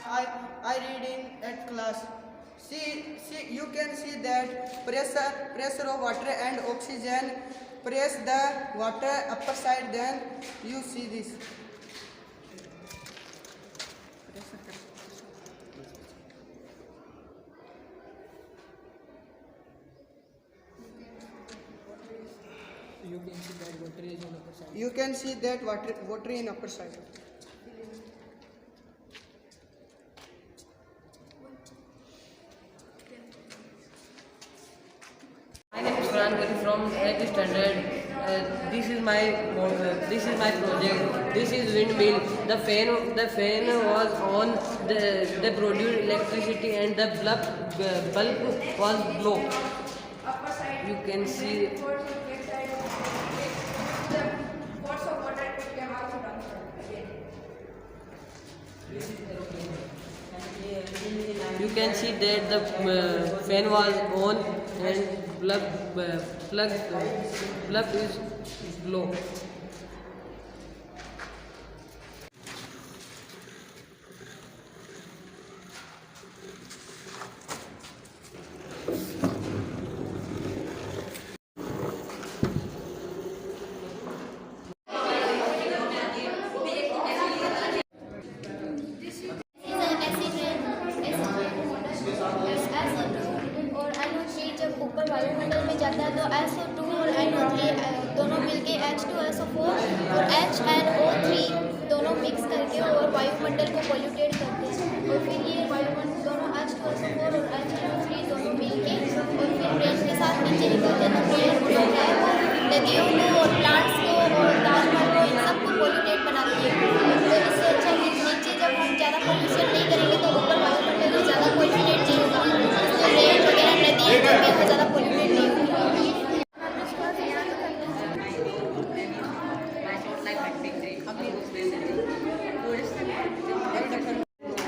I read in at class. You can see that pressure of water and oxygen. Press the water upper side, then you see this. You can see that water in upper side. My name is Farhan Kari from 8th standard. This is my project. This is windmill. The fan was on. They produced electricity and the bulb was blow. You can see. You can see that the fan was on and plug is low. ऊपर वायुमंडल में जाता है तो SO2 और NO3 दोनों मिलके H2SO4 और HNO3 दोनों मिक्स करके और वायुमंडल को पोल्यूटेट करते हैं। और फिर ये वायुमंडल दोनों H2SO4 और HNO3 दोनों मिलके और फिर रेन के साथ नीचे निकलते हैं। तो रेन जो है वो नदियों को और प्लांट्स को और ताजमहल को इन सबको पोल्यूटेट बनाती है। तो इससे अच्छा कि नीचे जब हम ज़्यादा पोल्यूशन नहीं करेंगे तो ऊपर वायुमंडल में ज़्यादा पोल्यूटेट नहीं होगा। तो रेन वगैरह नदी वो ज़्यादा पोल्यूटेड नहीं होगी।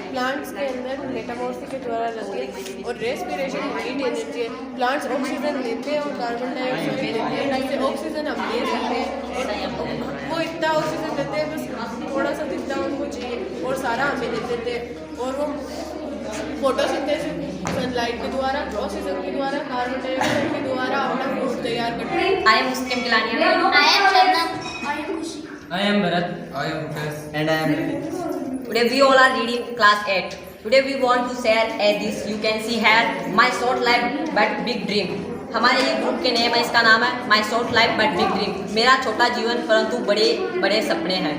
प्लांट्स के अंदर मेटामॉर्फिक के द्वारा रहते हैं और रेस्पिरेशन हीट एनर्जी है। प्लांट्स ऑक्सीजन लेते हैं और कार्बन डाइऑक्साइड लेते हैं, जिससे ऑक्सीजन हम ले सकते हैं और वो इतना ऑक्सीजन लेते हैं बस थोड़ा सा जितना उनको चाहिए और सारा हमें दे देते हैं। और वो फोटोसिंथेसिस सनलाइट के द्वारा, ऑक्सीजन के द्वारा, कार्बन डाइऑक्साइड के द्वारा अपना फूड तैयार करते हैं। I am Muslim Gilani. I am Shabnam. I am Bharat. I am Mukesh. And I am Ritik. Today we all are reading class 8. Today we want to share this. You can see here my short life but big dream. हमारे ये group के name है, इसका नाम है My Short Life But Big Dream. मेरा छोटा जीवन परंतु बड़े बड़े सपने हैं।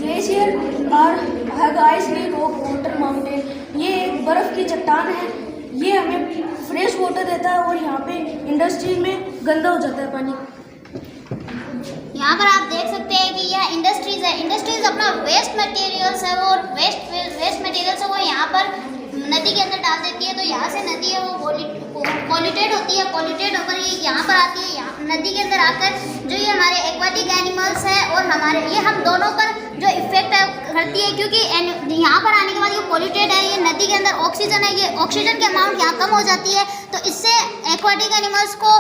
ग्लेशियर और ice lake of water mountain, ये एक बर्फ़ की चट्टान है। ये हमें फ्रेश वाटर देता है और यहाँ पे इंडस्ट्री में गंदा हो जाता है पानी। यहाँ पर आप देख सकते हैं कि यह इंडस्ट्रीज है। इंडस्ट्रीज अपना वेस्ट मटेरियल्स है और वेस्ट मटेरियल्स है वो यहाँ पर नदी के अंदर डाल देती है। तो यहाँ से नदी है वो पॉल्यूटेड होती है। पॉल्यूटेड होकर ये यहाँ पर आती है। यहाँ नदी के अंदर आकर जो ये हमारे एक्वाटिक एनिमल्स हैं और हमारे ये हम दोनों पर जो इफेक्ट करती है, क्योंकि यहाँ पर आने के बाद ये पॉल्यूटेड है। ये नदी के अंदर ऑक्सीजन है, ये ऑक्सीजन की अमाउंट यहाँ कम हो जाती है तो इससे एक्वाटिक एनिमल्स को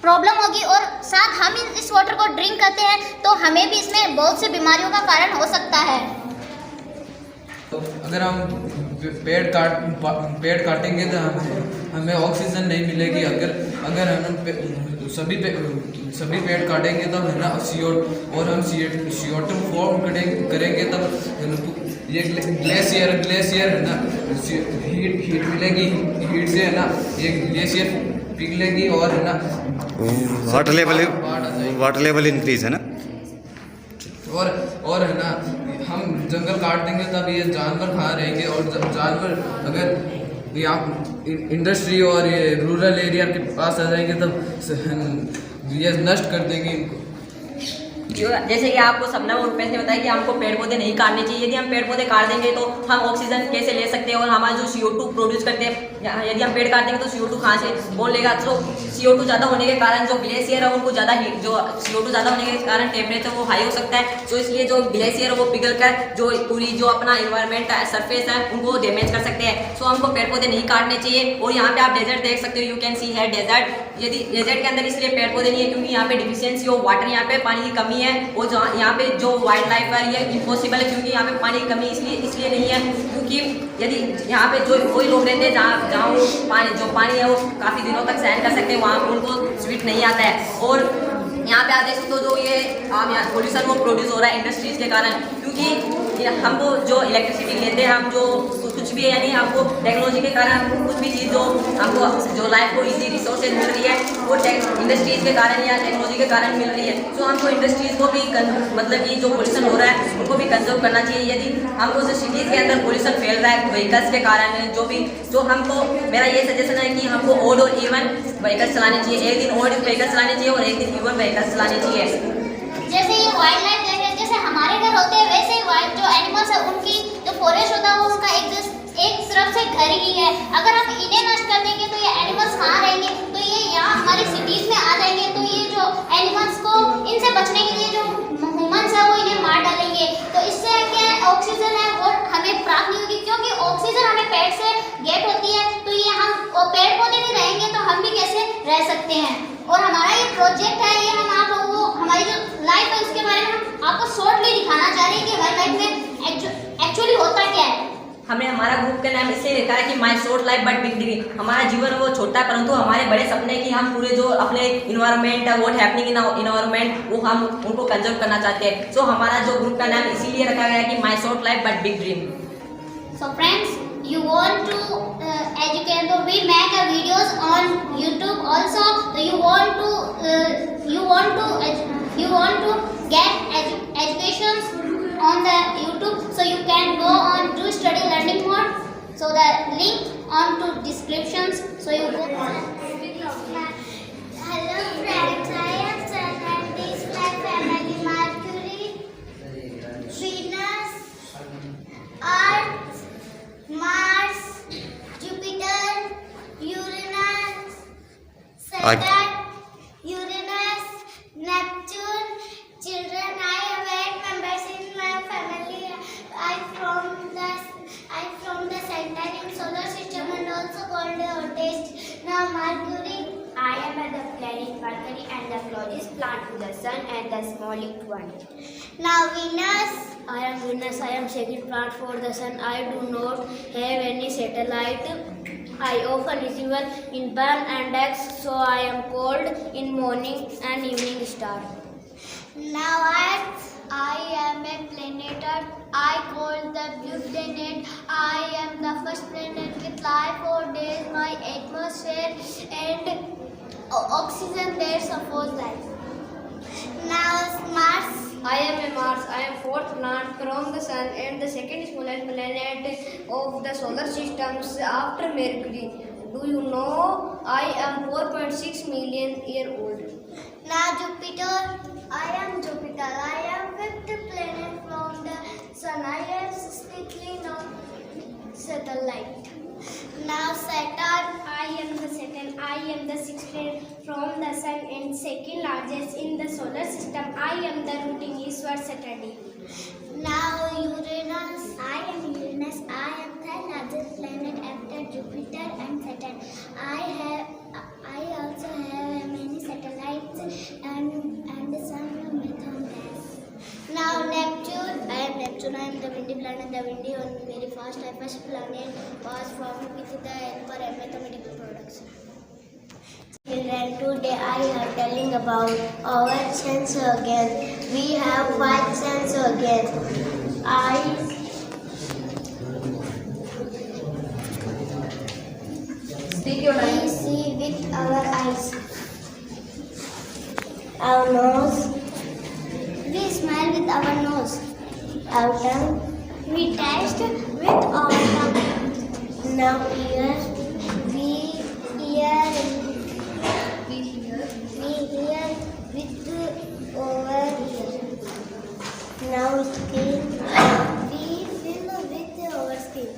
प्रॉब्लम होगी और साथ हम इस वाटर को ड्रिंक करते हैं तो हमें भी इसमें बहुत सी बीमारियों का कारण हो सकता है। तो अगर हम पेड़ काटेंगे तो हमें ऑक्सीजन नहीं मिलेगी। अगर हम सभी पेड़ काटेंगे तब है ना CO2 फॉर्म करेंगे तब ये ग्लेशियर है ना हीट मिलेगी। हीट से है ना ये ग्लेशियर पिघलेगी और है ना वाटर लेवल इंक्रीज है ना। और है ना हम जंगल काट देंगे तब ये जानवर कहाँ रहेंगे। और जब जानवर अगर यहाँ इंडस्ट्री और ये रूरल एरिया के पास आ जाएंगे तब ये नष्ट कर देंगे इनको। जैसे कि आपको सबने और रुपेश ने बताया कि हमको पेड़ पौधे नहीं काटने चाहिए। यदि हम पेड़ पौधे काट देंगे तो हम ऑक्सीजन कैसे ले सकते हैं और हमारा जो CO2 प्रोड्यूस करते हैं, यदि हम पेड़ काट देंगे तो CO2 कहाँ से कौन लेगा। तो CO2 ज़्यादा होने के कारण जो ग्लेशियर है उनको ज़्यादा हीट, जो CO2 ज़्यादा होने के कारण टेम्परेचर वो हाई हो सकता है। तो इसलिए जो ग्लेशियर है वो पिघल कर जो पूरी जो अपना इन्वायरमेंट सरफेस है उनको डैमेज कर सकते हैं। सो हमको पेड़ पौधे नहीं काटने चाहिए। और यहाँ पे आप डेजर्ट देख सकते हो, यू कैन सी है डेजर्ट। यदि डेजर्ट के अंदर इसलिए पेड़ पौधे नहीं है क्योंकि यहाँ पे डिफिशियंसी ऑफ वाटर, यहाँ पे पानी की कमी कमी है, वो यहाँ पे जो वाइल्ड लाइफ है ये इम्पॉसिबल है, क्योंकि यहाँ पे पानी की कमी इसलिए नहीं है क्योंकि यदि यहाँ पे जो कोई लोग रहते हैं जहाँ वो पानी है वो काफ़ी दिनों तक सहन कर सकते हैं, वहाँ उनको स्वीट नहीं आता है। और यहाँ पे आप देख सकते हो जो ये यहाँ पोल्यूशन वो प्रोड्यूस हो रहा है इंडस्ट्रीज़ के कारण, क्योंकि हमको जो इलेक्ट्रिसिटी लेते हैं हम जो कुछ भी है यानी हमको टेक्नोलॉजी के कारण हमको कुछ भी चीज़ जो हमको जो लाइफ को इजी रिसोर्सेज मिल रही है वो इंडस्ट्रीज़ के कारण या टेक्नोलॉजी के कारण मिल रही है। तो हमको इंडस्ट्रीज़ को भी मतलब कि जो पोल्यूशन हो रहा है उनको भी कंजर्व करना चाहिए। यदि हमको जो सिटीज़ के अंदर पोल्यूशन फैल रहा है व्हीकल्स के कारण जो हमको मेरा ये सजेशन है कि हमको ओड और इवन व्हीकल्स चलाने चाहिए, एक दिन ओड व्हीकल्स चलाने चाहिए और एक दिन इवन व्हीकल्स चलाने चाहिए। जैसे ये वाइल्ड लाइफ देख रहे हैं, जैसे हमारे घर होते हैं वैसे ही वाइल्ड जो एनिमल्स है उनकी जो फॉरेस्ट होता है वो उसका एक तरफ से घर ही है। अगर हम इन्हें नष्ट कर देंगे तो ये एनिमल्स कहाँ रहेंगे, तो ये यहाँ हमारी सिटीज में आ जाएंगे, तो ये जो एनिमल्स को इनसे बचने के लिए जो ह्यूमंस है वो इन्हें मार डालेंगे। तो इससे क्या ऑक्सीजन है वो हमें प्राप्त नहीं होगी, क्योंकि ऑक्सीजन हमें पेड़ से गेट होती है, तो ये हम पेड़ पौधे नहीं रहेंगे तो हम भी कैसे रह सकते हैं। और हमारा ये प्रोजेक्ट है, ये हम आप लोगों को हमारी जो लाइफ है उसके बारे में हम आपको शॉर्टली दिखाना चाह रहे हैं कि हमारी लाइफ में एक्चुअली होता क्या है। हमने हमारा ग्रुप का नाम इससे लिखा है कि माई short life but big dream. हमारा जीवन वो छोटा है परंतु हमारे बड़े सपने कि हम पूरे जो अपने इन्वायरमेंट है व्हाट हैपनिंग इन इन्वायरमेंट वो हम उनको कंजर्व करना चाहते हैं। सो हमारा जो ग्रुप का नाम इसीलिए रखा गया है कि माई short life but big dream. So friends, you want to educate, so we make a videos on YouTube also. So you want to get educations on the YouTube, so you can go on to study learning mode. So the link on to descriptions. So you go. Hello friends, I am Sun and this is my family: Mercury, Venus, Earth, Mars, Jupiter, Uranus, Saturn, Uranus, Neptune. Children, I have 8 members in my family. I from the center in solar system and also called the hottest. Now Mercury. I am at the planet Mercury and the closest planet to the Sun and the smallest one. Now Venus. I am Venus. I am second planet for the Sun. I do not have any satellite. I often receive in burn and X, so I am called in morning and evening star. Now Earth. I am a planet Earth. I call the blue planet. I am the first planet with life for days. My atmosphere and oxygen there support life. Now Mars. I am a Mars. I am fourth planet from the Sun and the second smallest planet of the solar systems after Mercury. Do you know I am 4.6 million years old? Now Jupiter. I am Jupiter. I am fifth planet from the Sun. I have 63 satellite. Now Saturn. I am the Saturn. I am the sixth planet from the Sun and second largest in the solar system. I am the routing eastward Saturday. Now Uranus. I am Uranus. I am the largest planet after Jupiter and Saturn. I also have many satellites and some methane gas. Now Neptune. I am Neptune. I am the windy planet. The windy on very fast. The first planet was formed with the help of mathematical products. Children, today I am telling about our sense organ. We have 5 sense organs: eyes, we see with our eyes; our nose, we smell with our nose; our tongue, we taste with our tongue. Now ear, we hear with our ear. Now skin, we feel with our skin.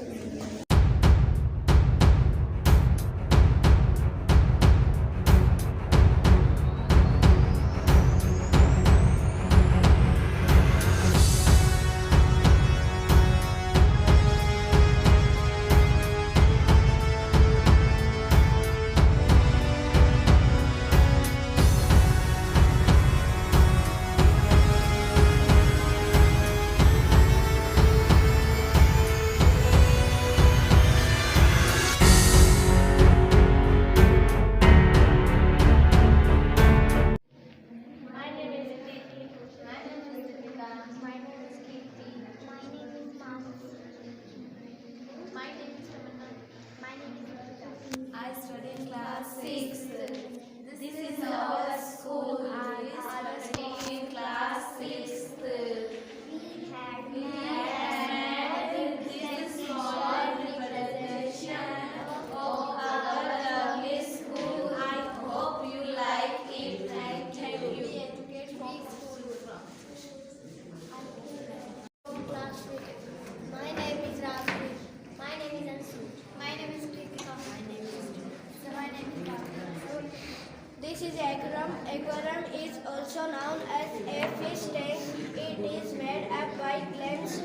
Aquarium is also known as a fish tank. It is made up by plants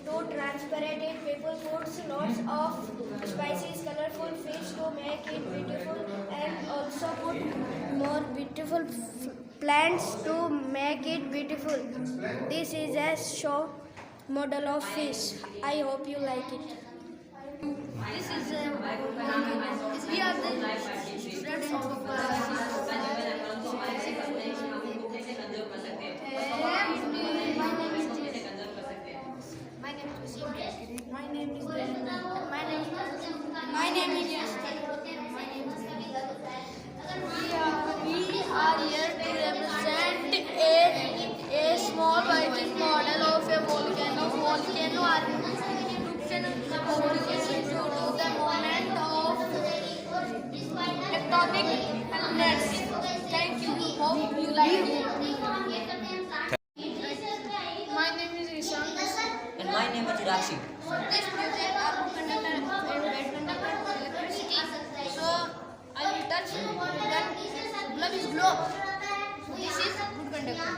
to transport it. People put lots of spices, colorful fish to make it beautiful, and also put more beautiful plants to make it beautiful. This is a show model of fish. I hope you like it. This is we are the students of my name is we are here to represent a small working model of a volcano. Volcano are eruption due to the movement of tectonic plates. Thank you. Hope you like it. My name is Ishan. And my name is Rakshi. This project are conductor and weight conductor for electricity. So I will touch that blood is glow. So this is good conductor.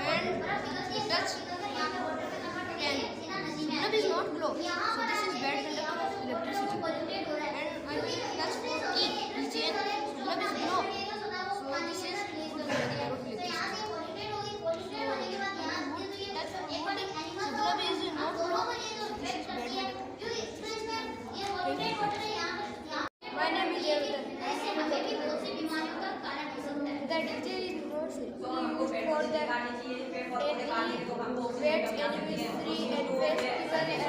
And touch and blood is not glow. So this is bad conductor of electricity. And I will touch for key. This chain blood is glow. So this is good conductor of electricity. My name is Devadan. The DJ is not used for the weight enemies 3 and festival